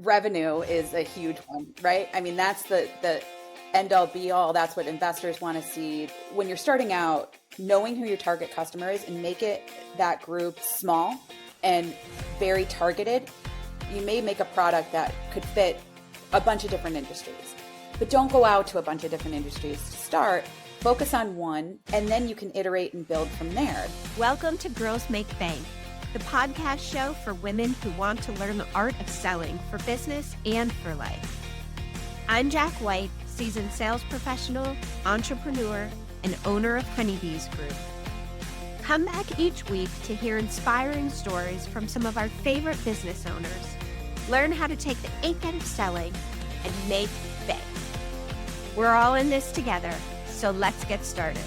revenue is a huge one, right? I mean, that's the end all be all. That's what investors want to see. When you're starting out, knowing who your target customer is and make it that group small and very targeted, you may make a product that could fit a bunch of different industries. But don't go out to a bunch of different industries to start. Focus on one, and then you can iterate and build from there. Welcome to Girls Make Bank, the podcast show for women who want to learn the art of selling for business and for life. I'm Jack White, seasoned sales professional, entrepreneur, and owner of Honeybees Group. Come back each week to hear inspiring stories from some of our favorite business owners. Learn how to take the ache out of selling and make bank. We're all in this together, so let's get started.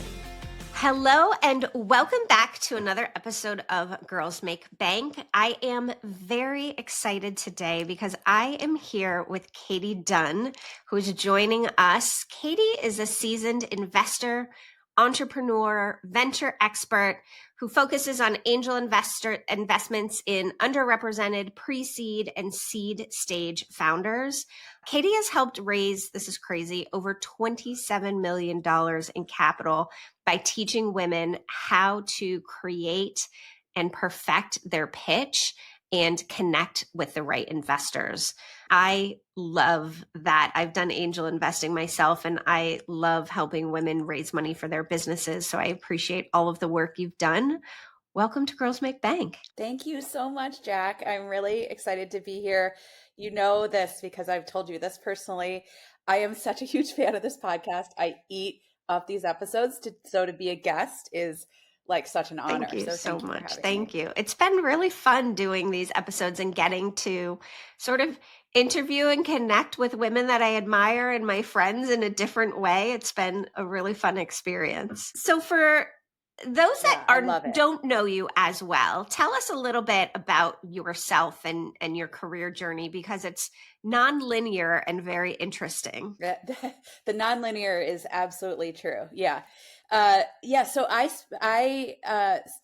Hello and welcome back to another episode of Girls Make Bank. I am very excited today because I am here with Katie Dunn, who's joining us. Katie is a seasoned investor, entrepreneur, venture expert who focuses on angel investments in underrepresented pre-seed and seed stage founders. Katie has helped raise, this is crazy, over $27 million in capital by teaching women how to create and perfect their pitch and connect with the right investors. I love that. I've done angel investing myself, and I love helping women raise money for their businesses. So I appreciate all of the work you've done. Welcome to Girls Make Bank. Thank you so much, Jack. I'm really excited to be here. You know this because I've told you this personally. I am such a huge fan of this podcast. I eat off these episodes, so to be a guest is like such an honor. Thank you so much. Thank Thank you. It's been really fun doing these episodes and getting to sort of interview and connect with women that I admire and my friends in a different way. It's been a really fun experience. So for those that don't know you as well, tell us a little bit about yourself and your career journey, because it's nonlinear and very interesting. The nonlinear is absolutely true. Yeah. So I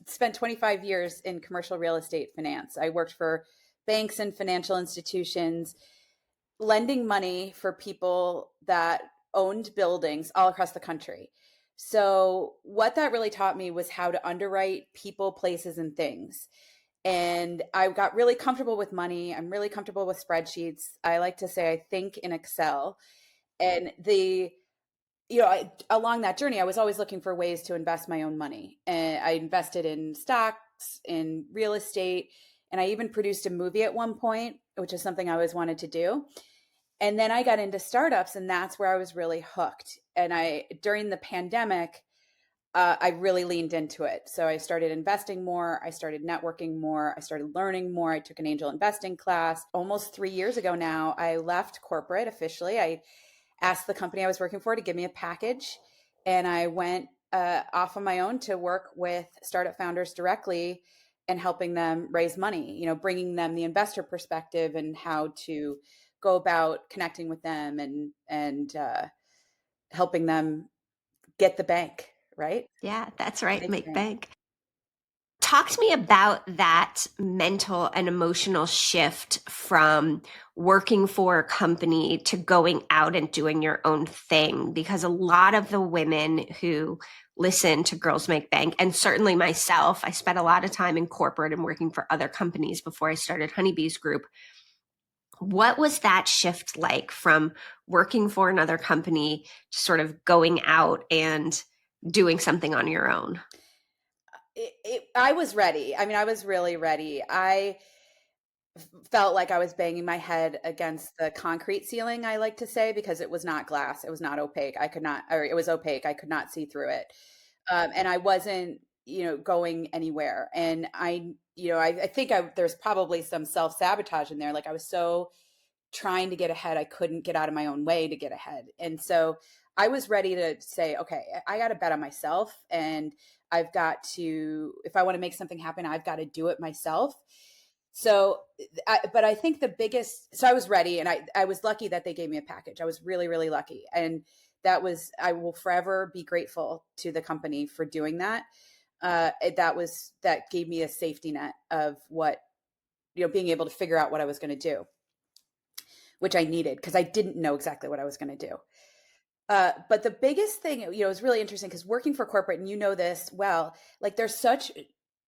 spent 25 years in commercial real estate finance. I worked for banks and financial institutions, lending money for people that owned buildings all across the country. So what that really taught me was how to underwrite people, places, and things. And I got really comfortable with money. I'm really comfortable with spreadsheets. I like to say I think in Excel. And along that journey, I was always looking for ways to invest my own money. And I invested in stocks, in real estate, and I even produced a movie at one point, which is something I always wanted to do. And then I got into startups, and that's where I was really hooked. And during the pandemic, I really leaned into it. So I started investing more. I started networking more. I started learning more. I took an angel investing class. Almost 3 years ago now, I left corporate officially. I asked the company I was working for to give me a package, and I went off on my own to work with startup founders directly and helping them raise money, bringing them the investor perspective and how to go about connecting with them and helping them get the bank, right? Yeah, that's right. Make bank. Talk to me about that mental and emotional shift from working for a company to going out and doing your own thing, because a lot of the women who listen to Girls Make Bank, and certainly myself, I spent a lot of time in corporate and working for other companies before I started Honeybees Group. What was that shift like from working for another company to sort of going out and doing something on your own? I was ready. I mean, I was really ready. I felt like I was banging my head against the concrete ceiling, I like to say, because it was not glass. It was not opaque. It was opaque. I could not see through it. And I wasn't, going anywhere. And I think there's probably some self-sabotage in there. Like I was so trying to get ahead. I couldn't get out of my own way to get ahead. And so I was ready to say, okay, I got to bet on myself, and I've got to, if I want to make something happen, I've got to do it myself. So, but I think so I was ready, and I was lucky that they gave me a package. I was really, really lucky. And I will forever be grateful to the company for doing that. That gave me a safety net of what, being able to figure out what I was going to do. which I needed because I didn't know exactly what I was going to do. But the biggest thing, is really interesting because working for corporate, and you know this well, like there's such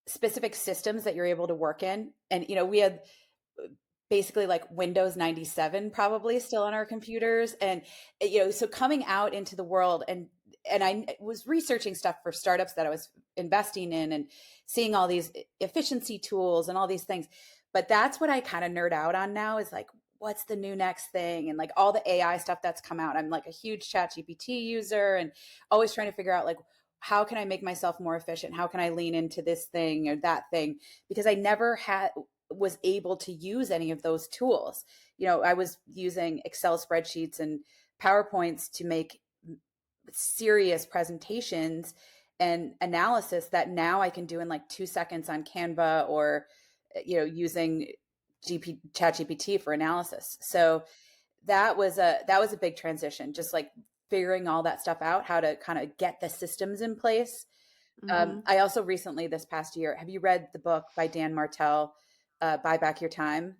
specific systems that you're able to work in. And, we had basically like Windows 97 probably still on our computers. And, so coming out into the world and I was researching stuff for startups that I was investing in and seeing all these efficiency tools and all these things. But that's what I kind of nerd out on now is like, what's the new next thing and like all the AI stuff that's come out. I'm like a huge chat GPT user and always trying to figure out like, how can I make myself more efficient? How can I lean into this thing or that thing? Because I never was able to use any of those tools. I was using Excel spreadsheets and PowerPoints to make serious presentations and analysis that now I can do in like 2 seconds on Canva or, using chat GPT for analysis. So that was a big transition, just like figuring all that stuff out, how to kind of get the systems in place. Mm-hmm. I also recently, this past year, have you read the book by Dan Martell, Buy Back Your Time?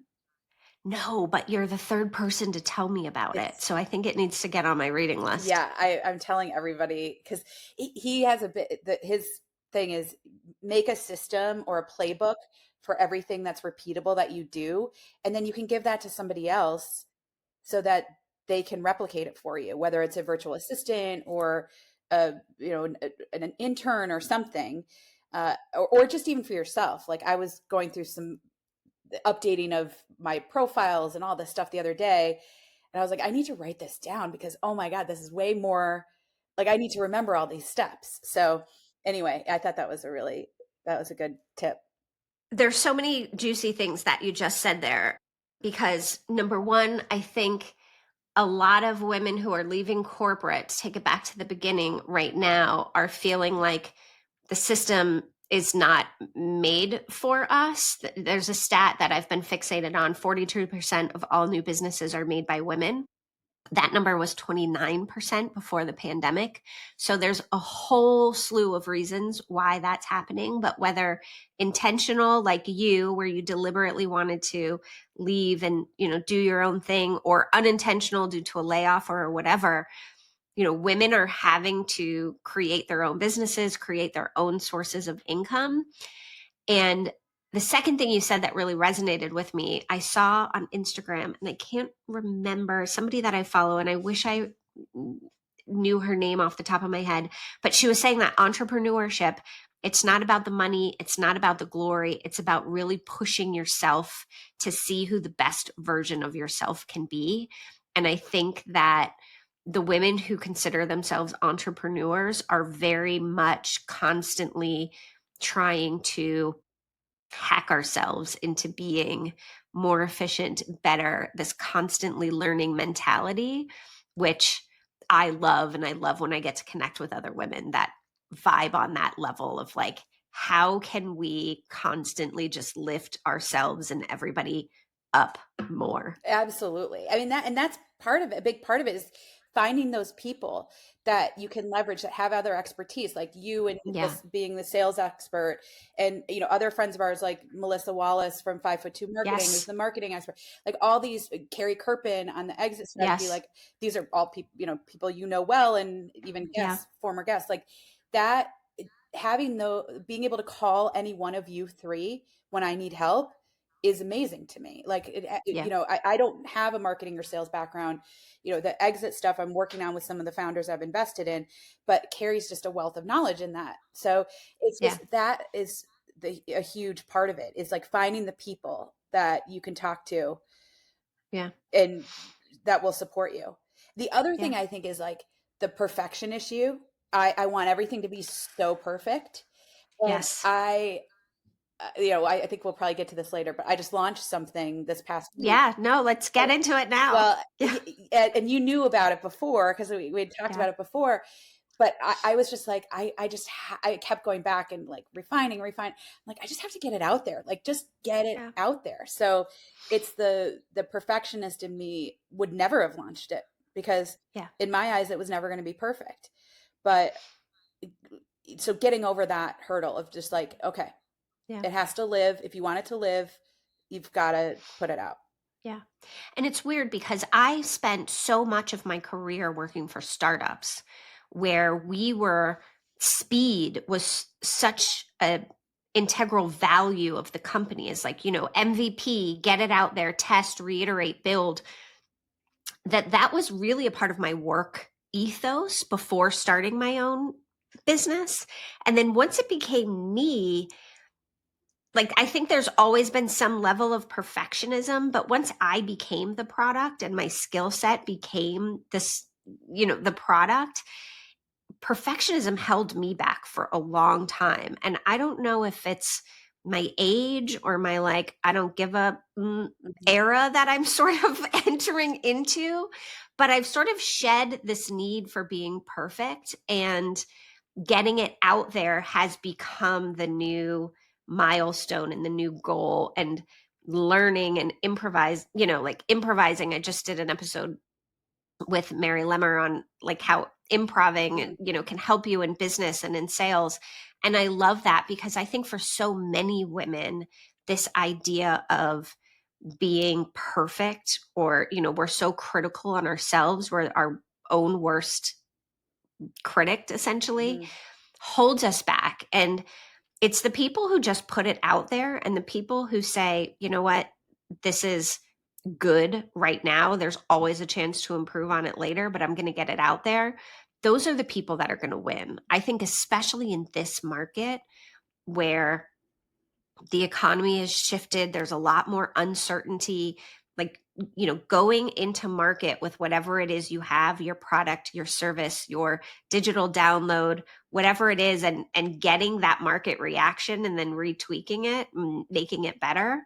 No, but you're the third person to tell me about it. It's So I think it needs to get on my reading list. Yeah, I'm telling everybody because he has a bit that his thing is make a system or a playbook for everything that's repeatable that you do, and then you can give that to somebody else so that they can replicate it for you, whether it's a virtual assistant or an intern or something, or just even for yourself. Like I was going through some updating of my profiles and all this stuff the other day, and I was like, I need to write this down because oh my god, this is way more. Like I need to remember all these steps. So anyway, I thought that was a good tip. There's so many juicy things that you just said there because number one, I think a lot of women who are leaving corporate, to take it back to the beginning right now, are feeling like the system is not made for us. There's a stat that I've been fixated on: 42% of all new businesses are made by women. That number was 29% before the pandemic. So there's a whole slew of reasons why that's happening, but whether intentional like you, where you deliberately wanted to leave and, do your own thing, or unintentional due to a layoff or whatever, women are having to create their own businesses, create their own sources of income. And the second thing you said that really resonated with me, I saw on Instagram, and I can't remember, somebody that I follow, and I wish I knew her name off the top of my head, but she was saying that entrepreneurship, it's not about the money, it's not about the glory, it's about really pushing yourself to see who the best version of yourself can be. And I think that the women who consider themselves entrepreneurs are very much constantly trying to hack ourselves into being more efficient, better, this constantly learning mentality, which I love. And I love when I get to connect with other women that vibe on that level of like, how can we constantly just lift ourselves and everybody up more? Absolutely. I mean that's part of it. A big part of it is finding those people that you can leverage that have other expertise, like you and Yeah. this being the sales expert, and other friends of ours like Melissa Wallace from 5'2" Marketing, who's Yes. the marketing expert. Like all these, Carrie Kirpin on the exit strategy. Yes. Like these are all people people well, and even Yeah. guests, former guests, like that. Having the being able to call any one of you three when I need help is amazing to me. Like Yeah. I don't have a marketing or sales background. The exit stuff I'm working on with some of the founders I've invested in, but Carrie's just a wealth of knowledge in that. So it's Yeah. just that is a huge part of it is like finding the people that you can talk to Yeah. and that will support you. The other Yeah. thing I think is like the perfection issue. I want everything to be so perfect. And Yes. I think we'll probably get to this later, but I just launched something this past week. Yeah. No, let's get And, into it now. well, Yeah. and you knew about it before because we had talked Yeah. about it before, but I was just like, I kept going back and like refine. Like, I just have to get it out there. Like, just get it Yeah. out there. So it's the perfectionist in me would never have launched it because Yeah. in my eyes, it was never going to be perfect. But so getting over that hurdle of just like, okay, Yeah. it has to live. If you want it to live, you've got to put it out. Yeah. And it's weird because I spent so much of my career working for startups where speed was such a integral value of the company, is like, MVP, get it out there, test, reiterate, build, that was really a part of my work ethos before starting my own business. And then once it became me, like, I think there's always been some level of perfectionism, but once I became the product and my skill set became this, the product, perfectionism held me back for a long time. And I don't know if it's my age or my, like, I don't give up Mhm. era that I'm sort of entering into, but I've sort of shed this need for being perfect, and getting it out there has become the new milestone and the new goal. And learning and like improvising. I just did an episode with Mary Lemmer on like how improving, Mhm. can help you in business and in sales. And I love that because I think for so many women, this idea of being perfect, or, we're so critical on ourselves, we're our own worst critic essentially, Mhm. holds us back. And it's the people who just put it out there, and the people who say, you know what, this is good right now. There's always a chance to improve on it later, but I'm going to get it out there. Those are the people that are going to win. I think, especially in this market where the economy has shifted, there's a lot more uncertainty. Like, going into market with whatever it is you have, your product, your service, your digital download, whatever it is, and getting that market reaction and then retweaking it and making it better.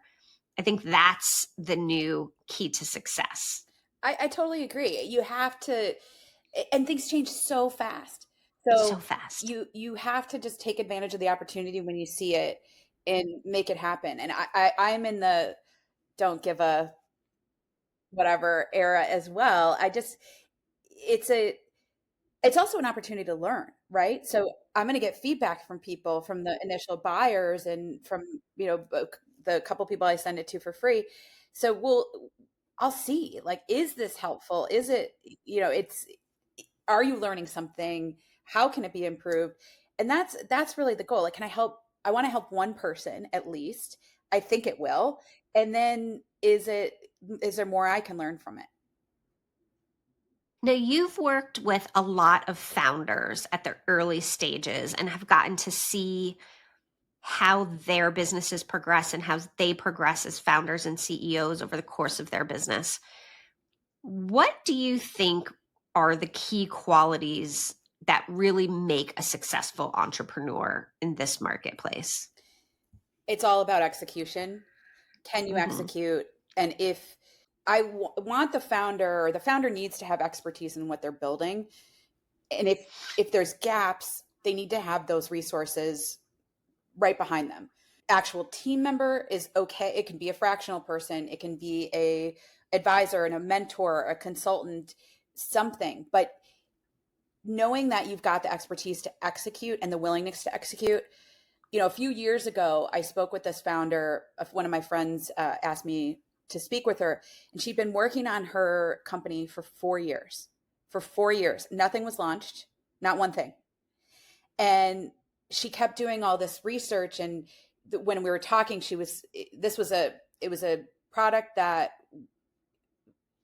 I think that's the new key to success. I totally agree. You have to, and things change so fast. So So fast. you have to just take advantage of the opportunity when you see it and make it happen. And I'm in the don't give a whatever era as well. It's a it's also an opportunity to learn, right? So I'm going to get feedback from people, from the initial buyers and from, the couple people I send it to for free. So I'll see, like, is this helpful? Is it, are you learning something? How can it be improved? And that's really the goal. Like, can I help? I want to help one person at least. I think it will. And then is there more I can learn from it? Now, you've worked with a lot of founders at their early stages and have gotten to see how their businesses progress and how they progress as founders and CEOs over the course of their business. What do you think are the key qualities that really make a successful entrepreneur in this marketplace? It's all about execution. Can you Hmm. execute? And if want the founder needs to have expertise in what they're building. And if there's gaps, they need to have those resources right behind them. Actual team member is okay. It can be a fractional person, it can be a advisor and a mentor, a consultant, something. But knowing that you've got the expertise to execute and the willingness to execute. A few years ago, I spoke with this founder. One of my friends asked me to speak with her, and she'd been working on her company for 4 years. For 4 years, nothing was launched, not one thing. And she kept doing all this research. And when we were talking, this was it was a product that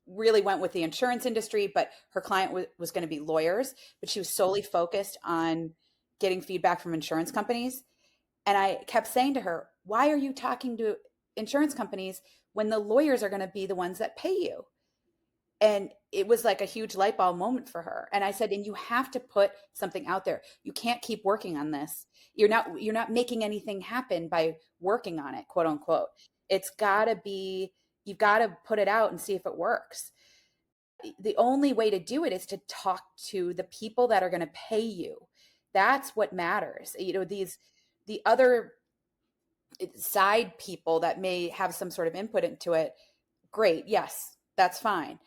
really went with the insurance industry, but her client was going to be lawyers, but she was solely focused on getting feedback from insurance companies. And I kept saying to her, why are you talking to insurance companies when the lawyers are going to be the ones that pay you? And it was like a huge light bulb moment for her. And I said, and you have to put something out there. You can't keep working on this. You're not making anything happen by working on it, quote unquote. It's got to be, you've got to put it out and see if it works. The only way to do it is to talk to the people that are going to pay you. That's what matters. The other side people that may have some sort of input into it, great, yes, that's fine.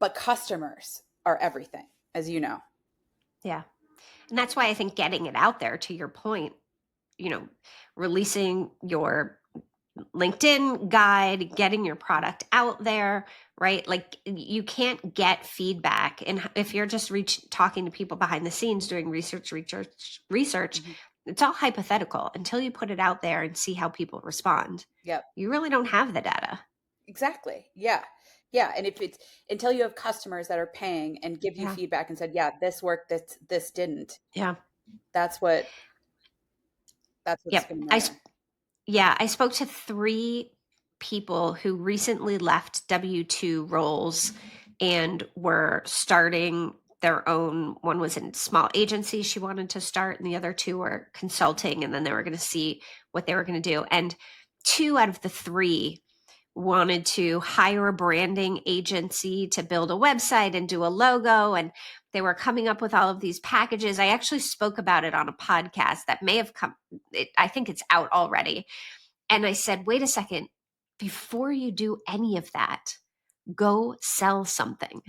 But customers are everything, as you know. Yeah. And that's why I think getting it out there, to your point, you know, releasing your LinkedIn guide, getting your product out there, right? Like you can't get feedback. And if you're just talking to people behind the scenes doing research, Mhm. it's all hypothetical until you put it out there and see how people respond. Yep. You really don't have the data. Exactly. Yeah. Yeah. And if it's until you have customers that are paying and give you Yeah. feedback and said, yeah, this worked, this didn't, Yeah. that's what that's what's Yep. gonna matter. Yeah, I spoke to 3 people who recently left W-2 roles and were starting their own. One was in small agency she wanted to start, and the other 2 were consulting, and then they were going to see what they were going to do. And 2 out of the 3 wanted to hire a branding agency to build a website and do a logo, and they were coming up with all of these packages. I actually spoke about it on a podcast that may have I think it's out already, and I said, wait a second, before you do any of that, go sell something.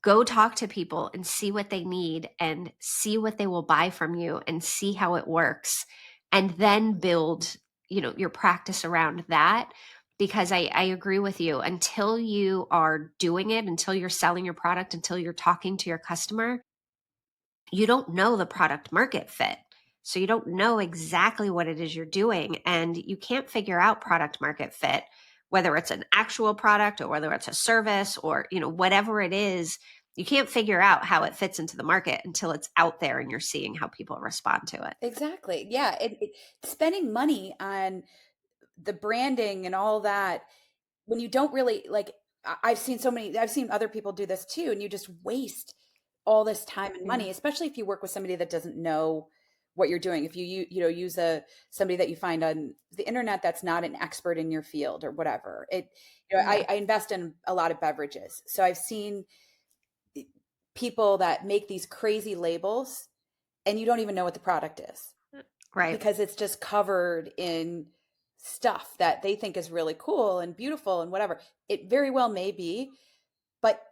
Go talk to people and see what they need and see what they will buy from you and see how it works. And then build, your practice around that. Because I agree with you. Until you are doing it, until you're selling your product, until you're talking to your customer, you don't know the product market fit. So you don't know exactly what it is you're doing, and you can't figure out product market fit, whether it's an actual product or whether it's a service or, whatever it is. You can't figure out how it fits into the market until it's out there and you're seeing how people respond to it. Exactly. Yeah. Spending money on the branding and all that when you don't really like I've seen other people do this too, and you just waste all this time and Yeah. money, especially if you work with somebody that doesn't know what you're doing. If you know use a somebody that you find on the internet that's not an expert in your field or whatever. Yeah. I invest in a lot of beverages, so I've seen people that make these crazy labels and you don't even know what the product is Right. because it's just covered in stuff that they think is really cool and beautiful and whatever. It very well may be, but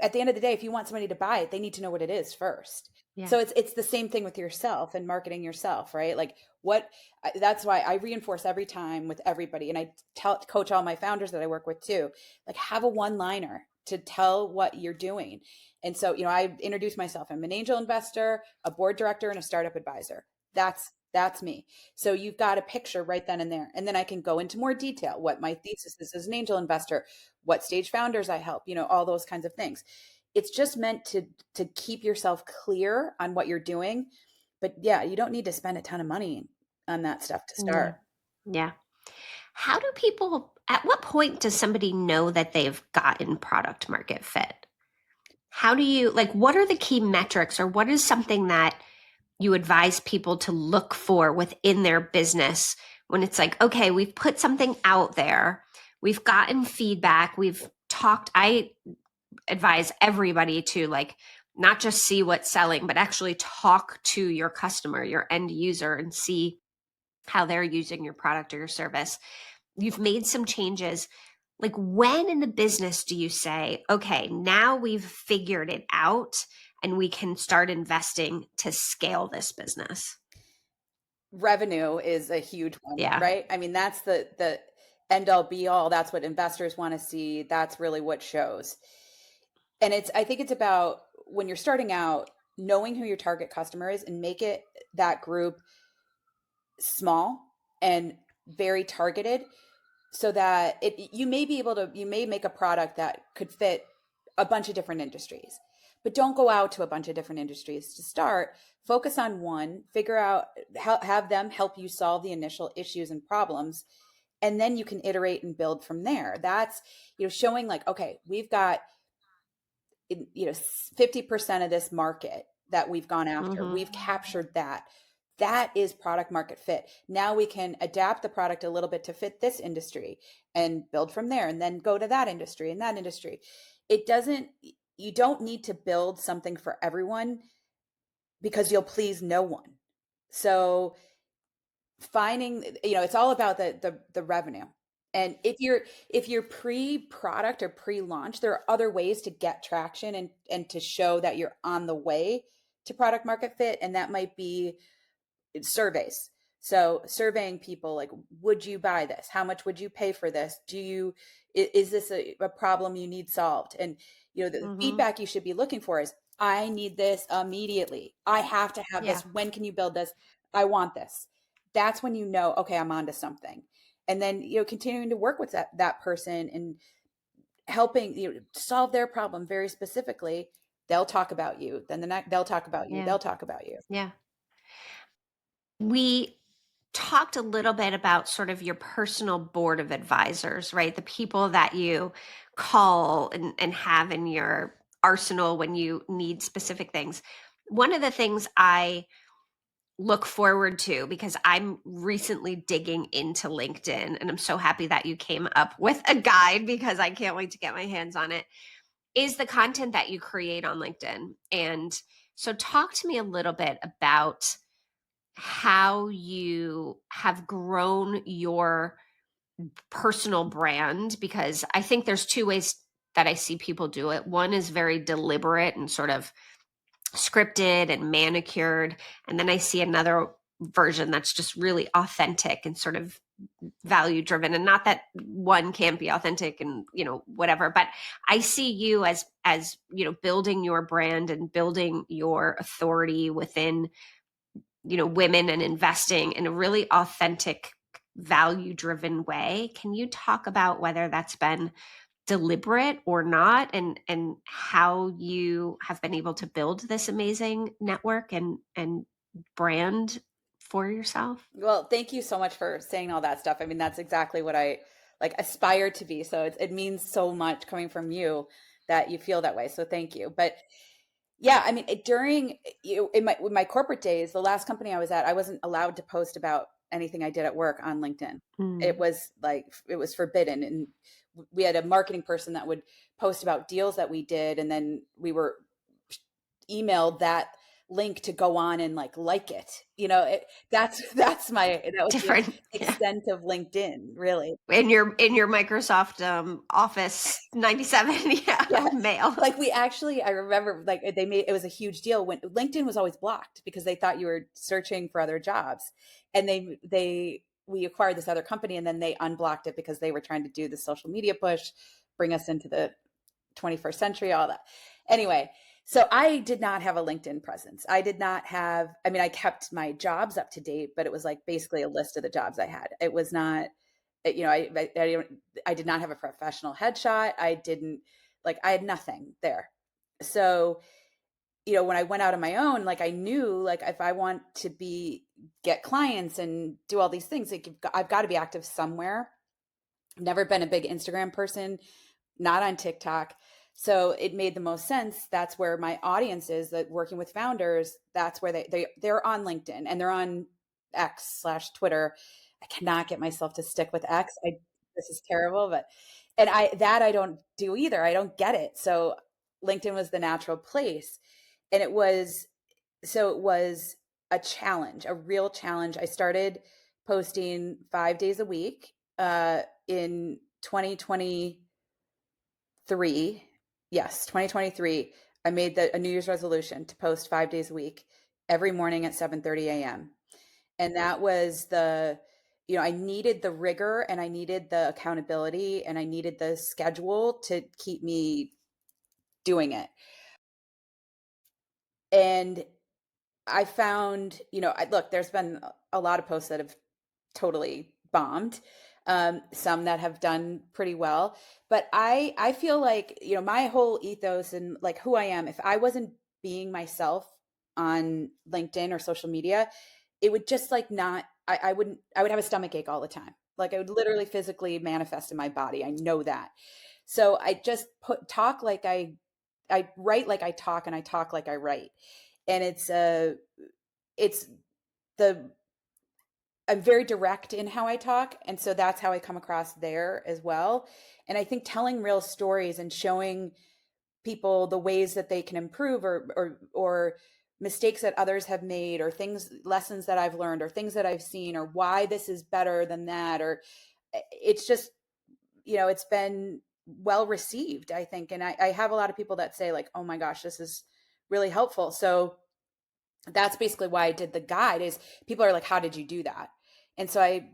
at the end of the day, if you want somebody to buy it, they need to know what it is first. Yeah. So it's the same thing with yourself and marketing yourself, right? Like what that's why I reinforce every time with everybody, and I coach all my founders that I work with too. Like have a one liner to tell what you're doing. And so, I introduce myself. I'm an angel investor, a board director, and a startup advisor. That's me. So you've got a picture right then and there. And then I can go into more detail what my thesis is as an angel investor, what stage founders I help, all those kinds of things. It's just meant to keep yourself clear on what you're doing. But yeah, you don't need to spend a ton of money on that stuff to Yeah. start. Yeah. How do people, at what point does somebody know that they've gotten product market fit? How do you, like, what are the key metrics, or what is something that you advise people to look for within their business when it's like, okay, we've put something out there, we've gotten feedback, we've talked? I advise everybody to, like, not just see what's selling, but actually talk to your customer, your end user, and see how they're using your product or your service. You've made some changes. Like, when in the business do you say, okay, now we've figured it out and we can start investing to scale this business? Revenue is a huge one, Yeah. right? I mean, that's the end all be all. That's what investors want to see. That's really what shows. And I think it's about when you're starting out, knowing who your target customer is and make it that group small and very targeted so that you may make a product that could fit a bunch of different industries, but don't go out to a bunch of different industries to start. Focus on one, figure out have them help you solve the initial issues and problems, and then you can iterate and build from there. That's showing like, okay, we've got 50% of this market that we've gone after, Mm-hmm. we've captured that. That is product market fit. Now we can adapt the product a little bit to fit this industry and build from there, and then go to that industry and that industry. It doesn't You don't need to build something for everyone because you'll please no one. So finding, it's all about the revenue. And if you're pre-product or pre-launch, there are other ways to get traction and to show that you're on the way to product market fit, and that might be surveys. So surveying people like, would you buy this? How much would you pay for this? Is this a problem you need solved? And, the Mm-hmm. feedback you should be looking for is, I need this immediately. I have to have Yeah. this. When can you build this? I want this. That's when okay, I'm onto something. And then, continuing to work with that person and helping solve their problem very specifically. They'll talk about you. Then the next, they'll talk about you. Yeah. They'll talk about you. Yeah. We talked a little bit about sort of your personal board of advisors, right? The people that you call and have in your arsenal when you need specific things. One of the things I look forward to, because I'm recently digging into LinkedIn, and I'm so happy that you came up with a guide because I can't wait to get my hands on it, is the content that you create on LinkedIn. And so talk to me a little bit about how you have grown your personal brand, because I think there's two ways that I see people do it. One is very deliberate and sort of scripted and manicured, and then I see another version that's just really authentic and sort of value driven. And not that one can't be authentic and whatever, but I see you as building your brand and building your authority within women and investing in a really authentic, value driven way. Can you talk about whether that's been deliberate or not, and how you have been able to build this amazing network and brand for yourself? Well, thank you so much for saying all that stuff. I mean, that's exactly what I like aspire to be. So it means so much coming from you that you feel that way. So thank you. But yeah, I mean, during in my corporate days, the last company I was at, I wasn't allowed to post about anything I did at work on LinkedIn. Mm. It was forbidden, and we had a marketing person that would post about deals that we did, and then we were emailed that link to go on and like it. That was the Different. Yeah. extent of LinkedIn, really. In your Microsoft Office 97, yeah, Yes. mail. Like I remember like it was a huge deal when LinkedIn was always blocked because they thought you were searching for other jobs. And we acquired this other company and then they unblocked it because they were trying to do the social media push, bring us into the 21st century, all that. Anyway, so I did not have a LinkedIn presence. I mean, I kept my jobs up to date, but it was like basically a list of the jobs I had. It was not, I did not have a professional headshot. I had nothing there. So, when I went out on my own, like I knew, like if I want to get clients and do all these things, like I've got to be active somewhere. Never been a big Instagram person, not on TikTok. So it made the most sense. That's where my audience is, that working with founders, that's where they're on LinkedIn and they're on X/Twitter. I cannot get myself to stick with X. This is terrible, but and I don't do either. I don't get it. So LinkedIn was the natural place. And it was a challenge, a real challenge. I started posting 5 days a week in 2023. Yes, 2023. I made a New Year's resolution to post 5 days a week every morning at 7:30 a.m. And that was I needed the rigor and I needed the accountability and I needed the schedule to keep me doing it. And I found, look, there's been a lot of posts that have totally bombed, some that have done pretty well. But I feel like, my whole ethos and like who I am, if I wasn't being myself on LinkedIn or social media, it would just like not, I would have a stomach ache all the time. Like I would literally physically manifest in my body. I know that. So I just talk like I write like I talk and I talk like I write. And it's the I'm very direct in how I talk, and so that's how I come across there as well. And I think telling real stories and showing people the ways that they can improve or mistakes that others have made or lessons that I've learned or things that I've seen or why this is better than that, or it's just, it's been well received, I think. And I have a lot of people that say like, oh my gosh, this is really helpful. So that's basically why I did the guide. Is people are like, how did you do that? And so I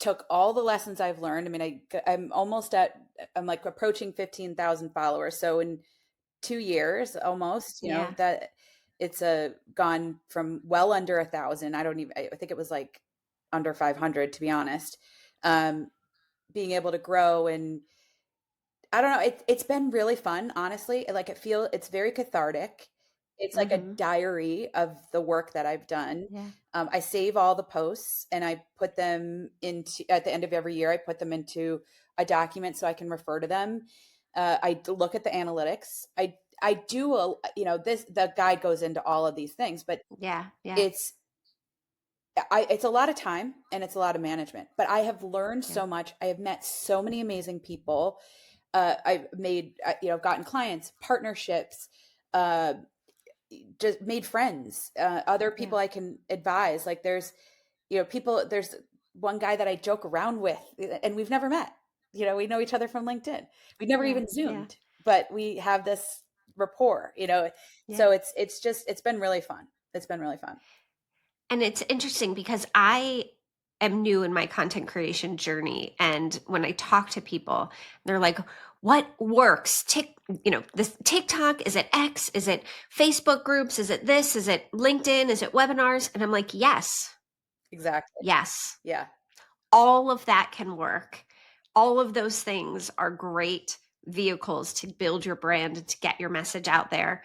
took all the lessons I've learned. I mean, I'm like approaching 15,000 followers. So in 2 years almost, Yeah. that it's gone from well under 1,000. I think it was like under 500, to be honest. Um, Being able to grow, and I don't know, it's been really fun, honestly. Like it's very cathartic. It's like a Mm-hmm. diary of the work that I've done. Yeah. I save all the posts and I put them into, at the end of every year, I put them into a document so I can refer to them. I look at the analytics. I do the guide goes into all of these things, but Yeah. Yeah. it's it's a lot of time and it's a lot of management. But I have learned Yeah. so much. I have met so many amazing people. I've made, gotten clients, partnerships, uh, just made friends, other Yeah. people I can advise. Like there's one guy that I joke around with, and we've never met. We know each other from LinkedIn. We never Yeah. even Yeah. Zoomed, but we have this rapport. Yeah. So it's been really fun. It's been really fun. And it's interesting because I am new in my content creation journey. And when I talk to people, they're like, what works? This TikTok, is it X? Is it Facebook groups? Is it this? Is it LinkedIn? Is it webinars? And I'm like, yes, Exactly. yes, Yeah. all of that can work. All of those things are great vehicles to build your brand and to get your message out there.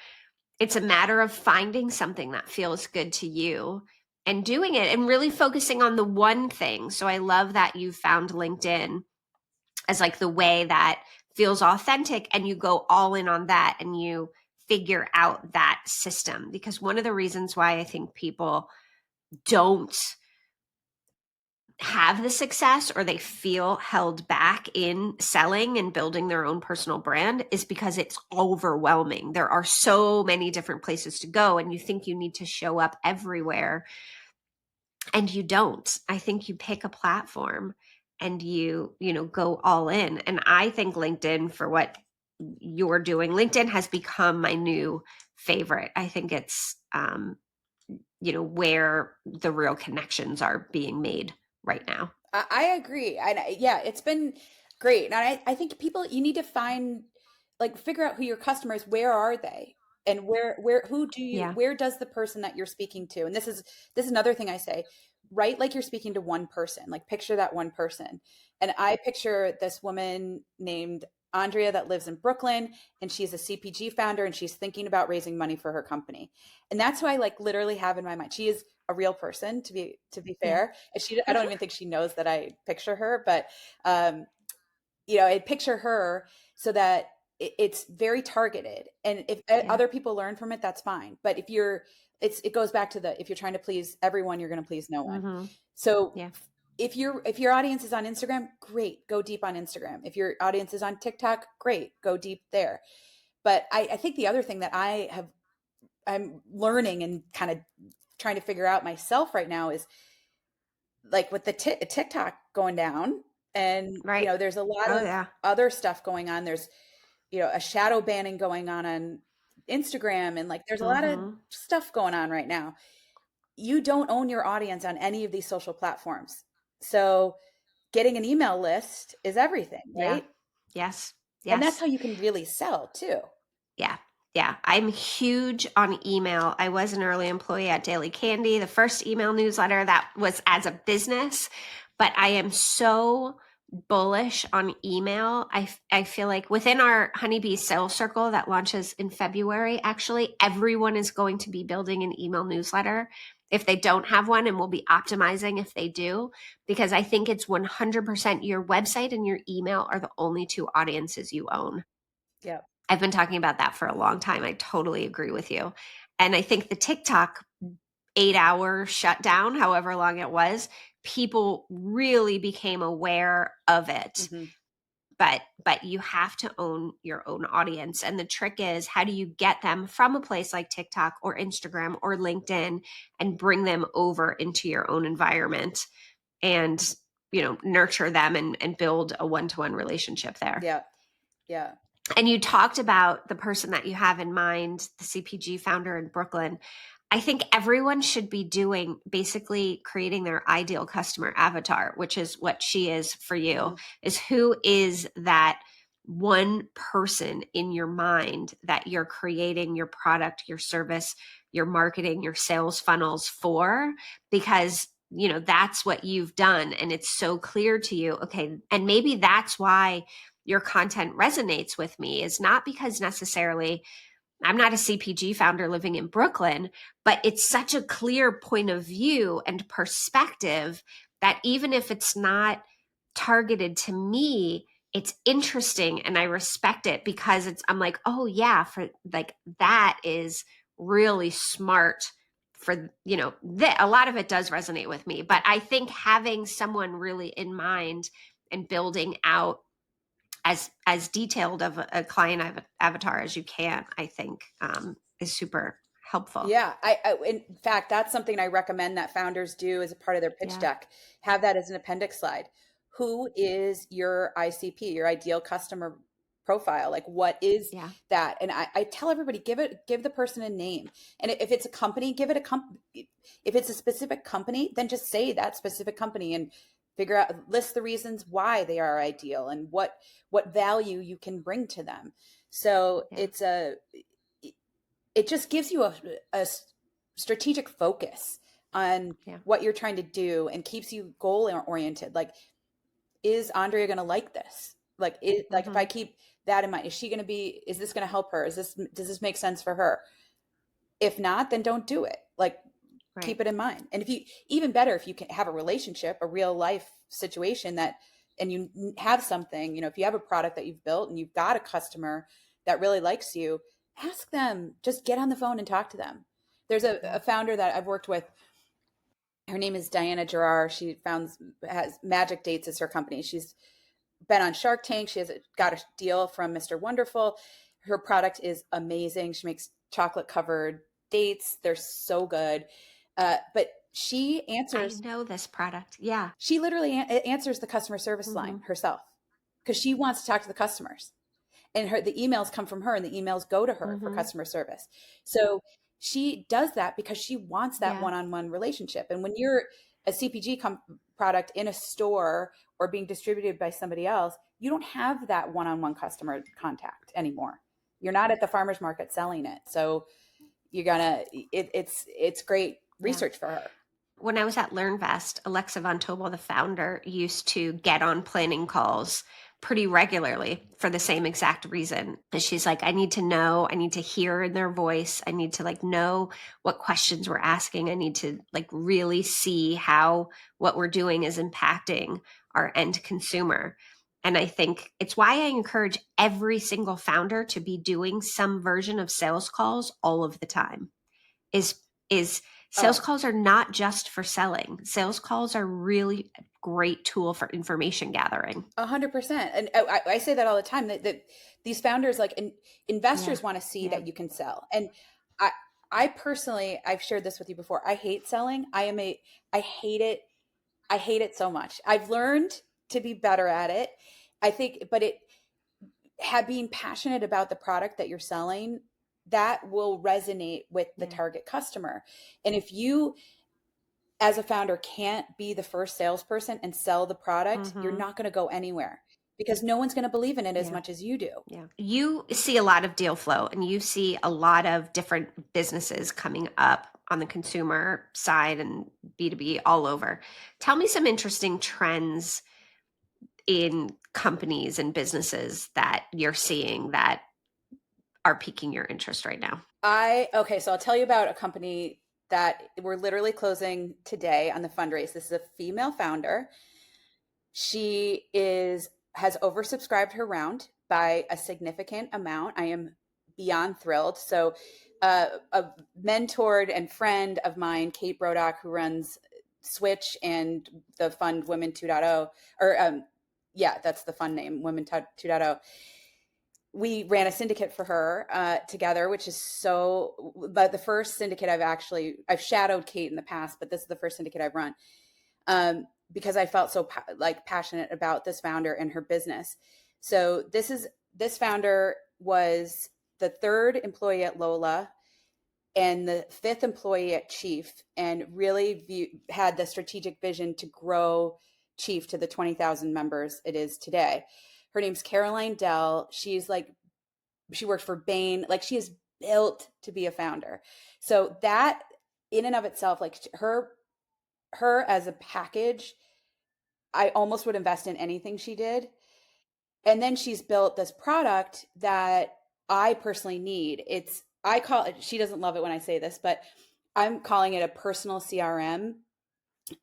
It's a matter of finding something that feels good to you and doing it and really focusing on the one thing. So I love that you found LinkedIn as like the way that feels authentic and you go all in on that and you figure out that system. Because one of the reasons why I think people don't have the success or they feel held back in selling and building their own personal brand is because it's overwhelming. There are so many different places to go and you think you need to show up everywhere and you don't. I think you pick a platform and you go all in. And I think LinkedIn for what you're doing, LinkedIn has become my new favorite. I think it's where the real connections are being made right now. I agree. Yeah, it's been great. And I think people, you need to figure out who your customers, where are they? And Yeah. where does the person that you're speaking to? And this is another thing I say, write like you're speaking to one person, like picture that one person. And I picture this woman named Andrea that lives in Brooklyn, and she's a CPG founder and she's thinking about raising money for her company. And that's who I like literally have in my mind. She is a real person, to be Yeah. fair. And I don't even think she knows that I picture her, but um, I picture her so that it's very targeted. And if Yeah. other people learn from it, that's fine. But it goes back to if you're trying to please everyone, you're going to please no one. Mm-hmm. So Yeah. if your audience is on Instagram, great, go deep on Instagram. If your audience is on TikTok, great, go deep there. But I think the other thing that I'm learning and kind of trying to figure out myself right now is like with the TikTok going down, and Right. there's a lot Oh of yeah. other stuff going on. There's a shadow banning going on Instagram, and like there's a lot of Mm-hmm. stuff going on right now. You don't own your audience on any of these social platforms, so getting an email list is everything, Yeah. right? Yes. And that's Yes. how you can really sell too. Yeah. Yeah. I'm huge on email. I was an early employee at Daily Candy, the first email newsletter that was as a business, but I am so bullish on email. I feel like within our Honeybee sales circle that launches in February, actually, everyone is going to be building an email newsletter if they don't have one, and we'll be optimizing if they do, because I think it's 100% your website and your email are the only two audiences you own. Yeah. I've been talking about that for a long time. I totally agree with you. And I think the TikTok 8-hour shutdown, however long it was, people really became aware of it. Hmm. But you have to own your own audience. And the trick is, how do you get them from a place like TikTok or Instagram or LinkedIn and bring them over into your own environment and nurture them and build a one-to-one relationship there. Yeah. Yeah. And you talked about the person that you have in mind, the CPG founder in Brooklyn. I think everyone should be doing basically creating their ideal customer avatar, which is what she is for you, is who is that one person in your mind that you're creating your product, your service, your marketing, your sales funnels for, because that's what you've done and it's so clear to you. Okay, and maybe that's why your content resonates with me, is not because necessarily I'm not a CPG founder living in Brooklyn, but it's such a clear point of view and perspective that even if it's not targeted to me, it's interesting and I respect it because I'm like, oh yeah, for like that is really smart for, a lot of it does resonate with me, but I think having someone really in mind and building out as detailed of a client avatar as you can, I think, is super helpful. Yeah, in fact, that's something I recommend that founders do as a part of their pitch Yeah. deck. Have that as an appendix slide. Who is your ICP, your ideal customer profile? Like, what is Yeah. that? And I tell everybody, give the person a name. And if it's a company, give it a company. If it's a specific company, then just say that specific company and list the reasons why they are ideal and what value you can bring to them. So Yeah. it just gives you a strategic focus on what you're trying to do and keeps you goal oriented. Like, is Andrea going to like this? Like, if I keep that in mind, is this going to help her? Does this make sense for her? If not, then don't do it. Like, keep it in mind. And even better, if you can have a relationship, a real life situation and you have something, if you have a product that you've built and you've got a customer that really likes you, ask them, just get on the phone and talk to them. There's a founder that I've worked with. Her name is Diana Gerard. She has Magic Dates as her company. She's been on Shark Tank. She got a deal from Mr. Wonderful. Her product is amazing. She makes chocolate covered dates. They're so good. But she answers. I know this product. Yeah. She literally answers the customer service line herself because she wants to talk to the customers. And the emails come from her and the emails go to her for customer service. So she does that because she wants that one-on-one relationship. And when you're a CPG product in a store or being distributed by somebody else, you don't have that one-on-one customer contact anymore. You're not at the farmer's market selling it. So it's great research for her. When I was at LearnVest, Alexa Von Tobel, the founder, used to get on planning calls pretty regularly for the same exact reason. And she's like, I need to hear in their voice. I need to know what questions we're asking. I need to really see how what we're doing is impacting our end consumer. And I think it's why I encourage every single founder to be doing some version of sales calls all of the time. Is sales calls are not just for selling. Sales calls are really a great tool for information gathering. 100%. And I say that all the time that these founders, investors want to see that you can sell. And I personally, I've shared this with you before. I hate selling. I hate it. I hate it so much. I've learned to be better at it. I think, but being passionate about the product that you're selling, that will resonate with the target customer. And if you, as a founder, can't be the first salesperson and sell the product, you're not going to go anywhere because no one's going to believe in it as much as you do. Yeah. You see a lot of deal flow and you see a lot of different businesses coming up on the consumer side and B2B all over. Tell me some interesting trends in companies and businesses that you're seeing that are piquing your interest right now. So I'll tell you about a company that we're literally closing today on the fundraise. This is a female founder. She has oversubscribed her round by a significant amount. I am beyond thrilled. So a mentored and friend of mine, Kate Brodock, who runs Switch and the fund Women 2.0, that's the fund name, Women 2.0. We ran a syndicate for her together, which is but the first syndicate I've shadowed Kate in the past, but this is the first syndicate I've run because I felt so passionate about this founder and her business. So this founder was the third employee at Lola and the fifth employee at Chief, and really had the strategic vision to grow Chief to the 20,000 members it is today. Her name's Caroline Dell. She worked for Bain. Like, she is built to be a founder. So that in and of itself, like, her as a package, I almost would invest in anything she did. And then she's built this product that I personally need. I call it, she doesn't love it when I say this, but I'm calling it a personal CRM.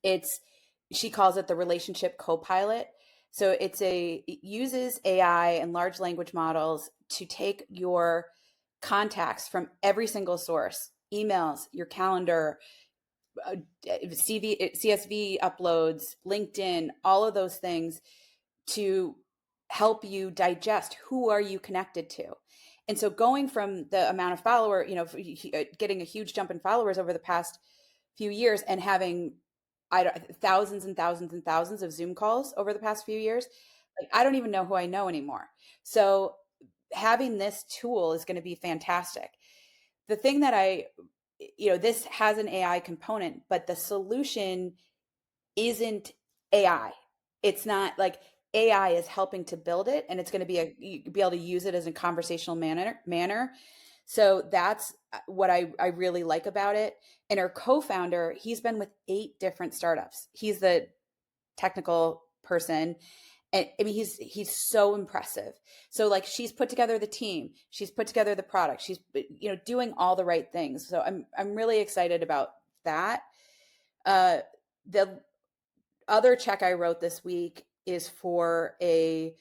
It's, she calls it the relationship co-pilot. So it uses AI and large language models to take your contacts from every single source, emails, your calendar, CSV uploads, LinkedIn, all of those things, to help you digest who are you connected to. And so going from the amount of getting a huge jump in followers over the past few years, and having thousands and thousands and thousands of Zoom calls over the past few years, like, I don't even know who I know anymore. So having this tool is going to be fantastic. The thing that this has an AI component, but the solution isn't AI. It's not like AI is helping to build it, and it's going to be able to use it as a conversational manner. So that's what I really like about it. And our co-founder, he's been with 8 different startups. He's the technical person. And I mean, he's so impressive. So, like, she's put together the team, she's put together the product, she's doing all the right things. So I'm really excited about that. The other check I wrote this week is for a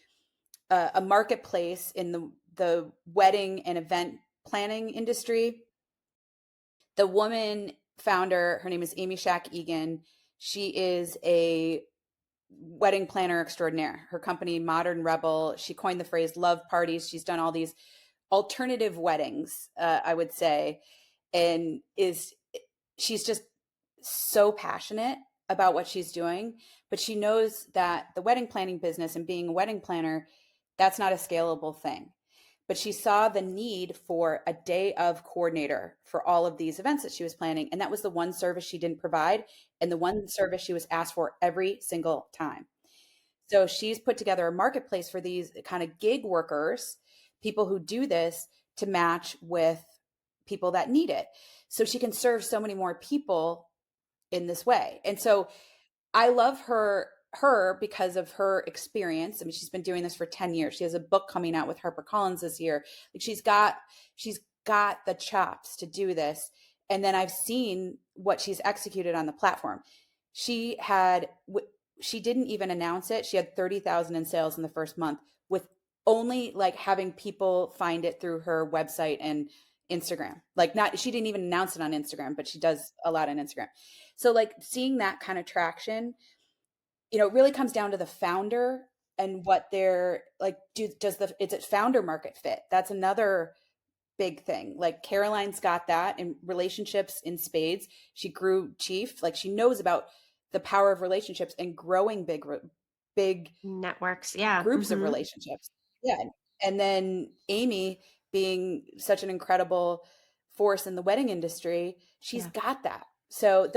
marketplace in the wedding and event planning industry. The woman founder, her name is Amy Shack Egan. She is a wedding planner extraordinaire. Her company, Modern Rebel, she coined the phrase love parties. She's done all these alternative weddings, I would say, and she's just so passionate about what she's doing. But she knows that the wedding planning business and being a wedding planner, that's not a scalable thing. But she saw the need for a day of coordinator for all of these events that she was planning. And that was the one service she didn't provide, and the one service she was asked for every single time. So she's put together a marketplace for these kind of gig workers, people who do this, to match with people that need it. So she can serve so many more people in this way. And so I love her because of her experience. I mean, she's been doing this for 10 years. She has a book coming out with HarperCollins this year. Like, she's got the chops to do this. And then I've seen what she's executed on the platform. She didn't even announce it. She had 30,000 in sales in the first month, with only like having people find it through her website and Instagram. She didn't even announce it on Instagram, but she does a lot on Instagram. So, like, seeing that kind of traction, it really comes down to the founder and what they're like. Is it founder market fit? That's another big thing. Like, Caroline's got that in relationships in spades. She grew Chief. Like, she knows about the power of relationships and growing big networks. Yeah. Groups of relationships. Yeah. And then Amy, being such an incredible force in the wedding industry, she's got that. So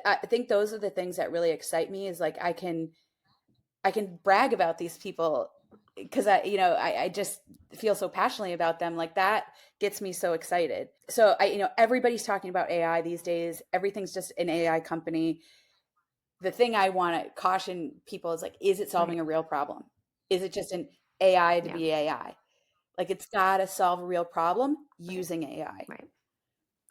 I think those are the things that really excite me, is like, I can brag about these people because I just feel so passionately about them. Like, that gets me so excited. So everybody's talking about AI these days. Everything's just an AI company. The thing I want to caution people is, like, is it solving a real problem? Is it just an AI to be AI? Like, it's got to solve a real problem using AI. Right.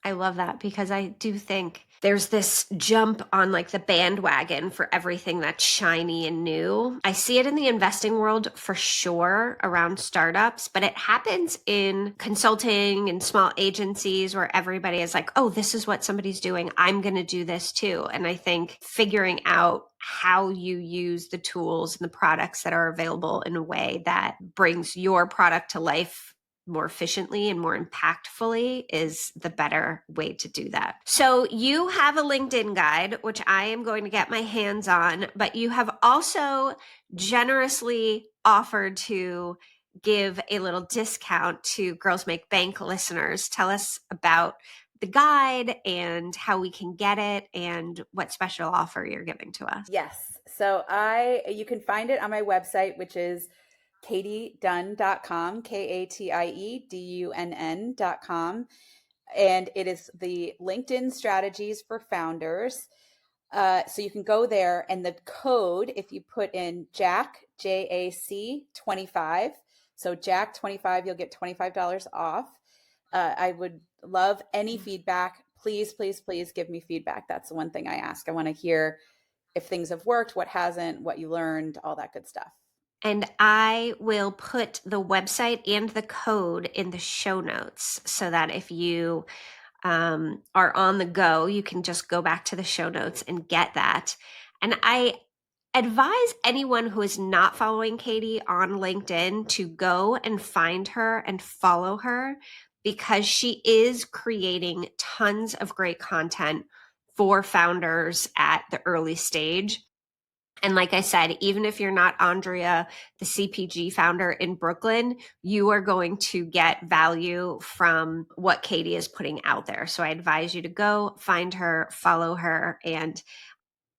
I love that, because I do think there's this jump on like the bandwagon for everything that's shiny and new. I see it in the investing world for sure around startups, but it happens in consulting and small agencies where everybody is like, oh, this is what somebody's doing, I'm going to do this too. And I think figuring out how you use the tools and the products that are available in a way that brings your product to life more efficiently and more impactfully is the better way to do that. So you have a LinkedIn guide, which I am going to get my hands on, but you have also generously offered to give a little discount to Girls Make Bank listeners. Tell us about the guide and how we can get it and what special offer you're giving to us. Yes. So you can find it on my website, which is katiedunn.com, KATIEDUNN.com. And it is the LinkedIn strategies for founders. So you can go there, and the code, if you put in JAC 25, so Jack 25, you'll get $25 off. I would love any feedback. Please, please, please give me feedback. That's the one thing I ask. I want to hear if things have worked, what hasn't, what you learned, all that good stuff. And I will put the website and the code in the show notes so that if you are on the go, you can just go back to the show notes and get that. And I advise anyone who is not following Katie on LinkedIn to go and find her and follow her, because she is creating tons of great content for founders at the early stage. And like I said, even if you're not Andrea, the CPG founder in Brooklyn, you are going to get value from what Katie is putting out there. So I advise you to go find her, follow her, and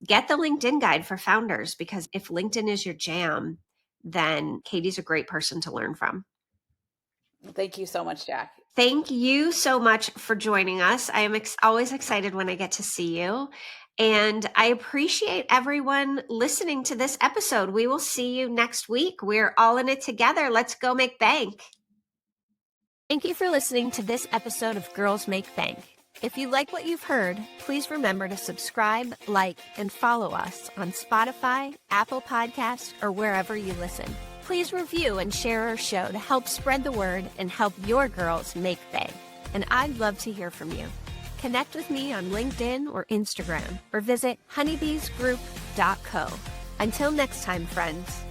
get the LinkedIn guide for founders, because if LinkedIn is your jam, then Katie's a great person to learn from. Thank you so much, Jack. Thank you so much for joining us. I am always excited when I get to see you. And I appreciate everyone listening to this episode. We will see you next week. We're all in it together. Let's go make bank. Thank you for listening to this episode of Girls Make Bank. If you like what you've heard, please remember to subscribe, like, and follow us on Spotify, Apple Podcasts, or wherever you listen. Please review and share our show to help spread the word and help your girls make bank. And I'd love to hear from you. Connect with me on LinkedIn or Instagram, or visit honeybeesgroup.co. Until next time, friends.